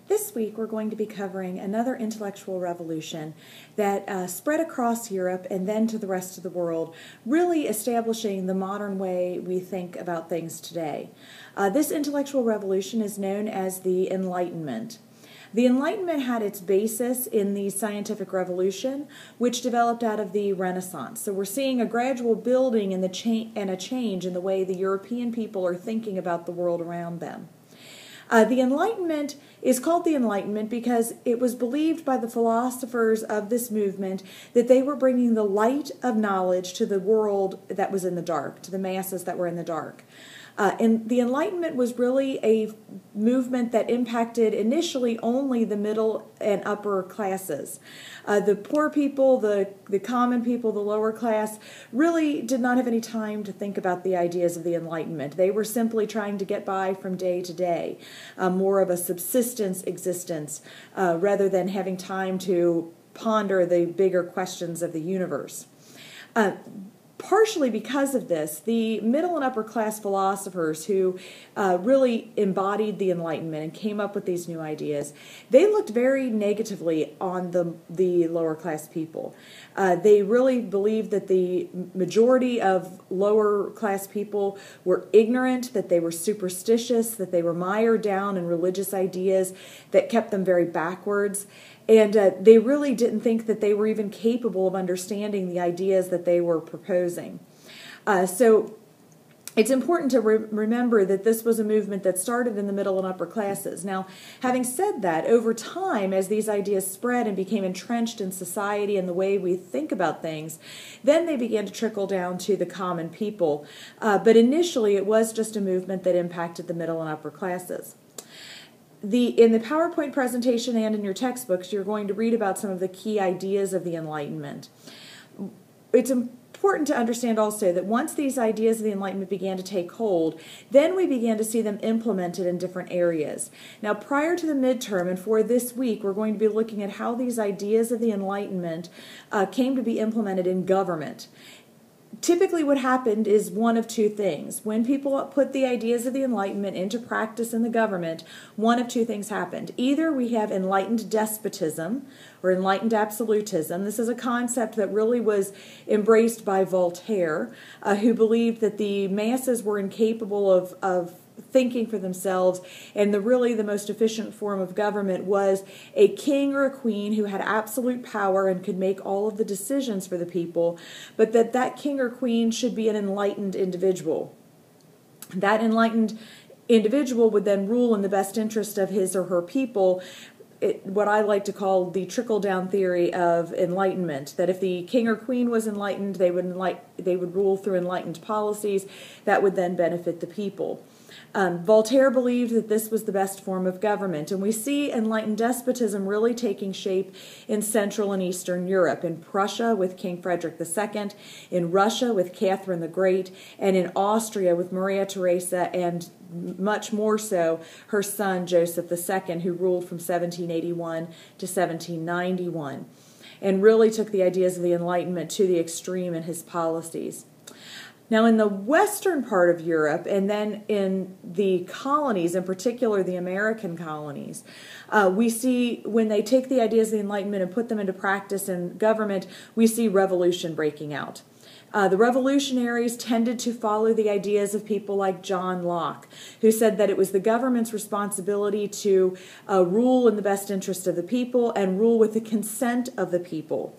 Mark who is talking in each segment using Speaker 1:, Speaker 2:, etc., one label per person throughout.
Speaker 1: This week we're going to be covering another intellectual revolution that spread across Europe and then to the rest of the world, really establishing the modern way we think about things today. This intellectual revolution is known as the Enlightenment. The Enlightenment had its basis in the scientific revolution, which developed out of the Renaissance. So we're seeing a gradual building and a change in the way the European people are thinking about the world around them. The Enlightenment is called the Enlightenment because it was believed by the philosophers of this movement that they were bringing the light of knowledge to the world that was in the dark, to the masses that were in the dark. And the Enlightenment was really a movement that impacted initially only the middle and upper classes. The poor people, the common people, the lower class, really did not have any time to think about the ideas of the Enlightenment. They were simply trying to get by from day to day, more of a subsistence existence, rather than having time to ponder the bigger questions of the universe. Partially because of this, the middle and upper class philosophers who really embodied the Enlightenment and came up with these new ideas, they looked very negatively on the lower class people. They really believed that the majority of lower class people were ignorant, that they were superstitious, that they were mired down in religious ideas that kept them very backwards. And they really didn't think that they were even capable of understanding the ideas that they were proposing. So it's important to remember that this was a movement that started in the middle and upper classes. Now, having said that, over time, as these ideas spread and became entrenched in society and the way we think about things, then they began to trickle down to the common people. But initially, it was just a movement that impacted the middle and upper classes. In the PowerPoint presentation and in your textbooks, you're going to read about some of the key ideas of the Enlightenment. It's important to understand also that once these ideas of the Enlightenment began to take hold, then we began to see them implemented in different areas. Now, prior to the midterm and for this week, we're going to be looking at how these ideas of the Enlightenment came to be implemented in government. Typically what happened is one of two things. When people put the ideas of the Enlightenment into practice in the government, one of two things happened. Either we have enlightened despotism or enlightened absolutism. This is a concept that really was embraced by Voltaire, who believed that the masses were incapable of thinking for themselves, and really the most efficient form of government was a king or a queen who had absolute power and could make all of the decisions for the people, but that king or queen should be an enlightened individual. That enlightened individual would then rule in the best interest of his or her people, what I like to call the trickle-down theory of enlightenment, that if the king or queen was enlightened, they would rule through enlightened policies that would then benefit the people. Voltaire believed that this was the best form of government, and we see enlightened despotism really taking shape in Central and Eastern Europe, in Prussia with King Frederick II, in Russia with Catherine the Great, and in Austria with Maria Theresa, and much more so her son Joseph II, who ruled from 1781 to 1791, and really took the ideas of the Enlightenment to the extreme in his policies. Now, in the western part of Europe, and then in the colonies, in particular the American colonies, we see when they take the ideas of the Enlightenment and put them into practice in government, we see revolution breaking out. The revolutionaries tended to follow the ideas of people like John Locke, who said that it was the government's responsibility to rule in the best interest of the people and rule with the consent of the people.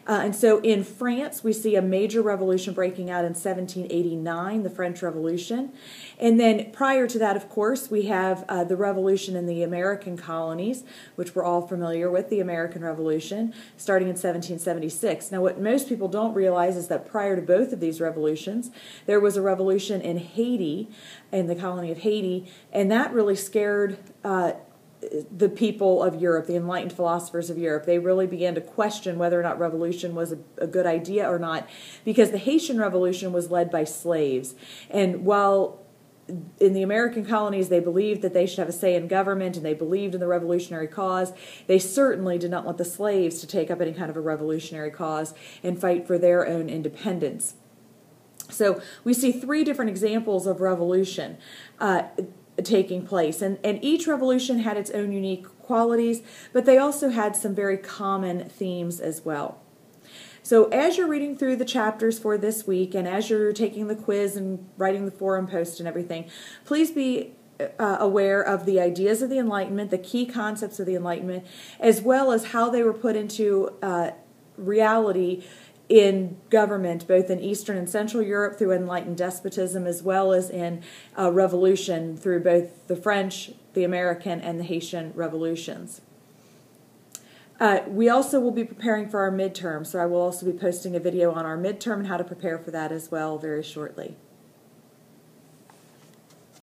Speaker 1: And so in France, we see a major revolution breaking out in 1789, the French Revolution. And then prior to that, of course, we have the revolution in the American colonies, which we're all familiar with, the American Revolution, starting in 1776. Now, what most people don't realize is that prior to both of these revolutions, there was a revolution in Haiti, in the colony of Haiti, and that really scared the people of Europe, the enlightened philosophers of Europe. They really began to question whether or not revolution was a good idea or not, because the Haitian Revolution was led by slaves. And while in the American colonies they believed that they should have a say in government and they believed in the revolutionary cause, they certainly did not want the slaves to take up any kind of a revolutionary cause and fight for their own independence. So we see three different examples of revolution. taking place. And each revolution had its own unique qualities, but they also had some very common themes as well. So as you're reading through the chapters for this week, and as you're taking the quiz and writing the forum post and everything, please be aware of the ideas of the Enlightenment, the key concepts of the Enlightenment, as well as how they were put into reality in government, both in Eastern and Central Europe through enlightened despotism, as well as in revolution through both the French, the American, and the Haitian revolutions. We also will be preparing for our midterm, so I will also be posting a video on our midterm and how to prepare for that as well very shortly.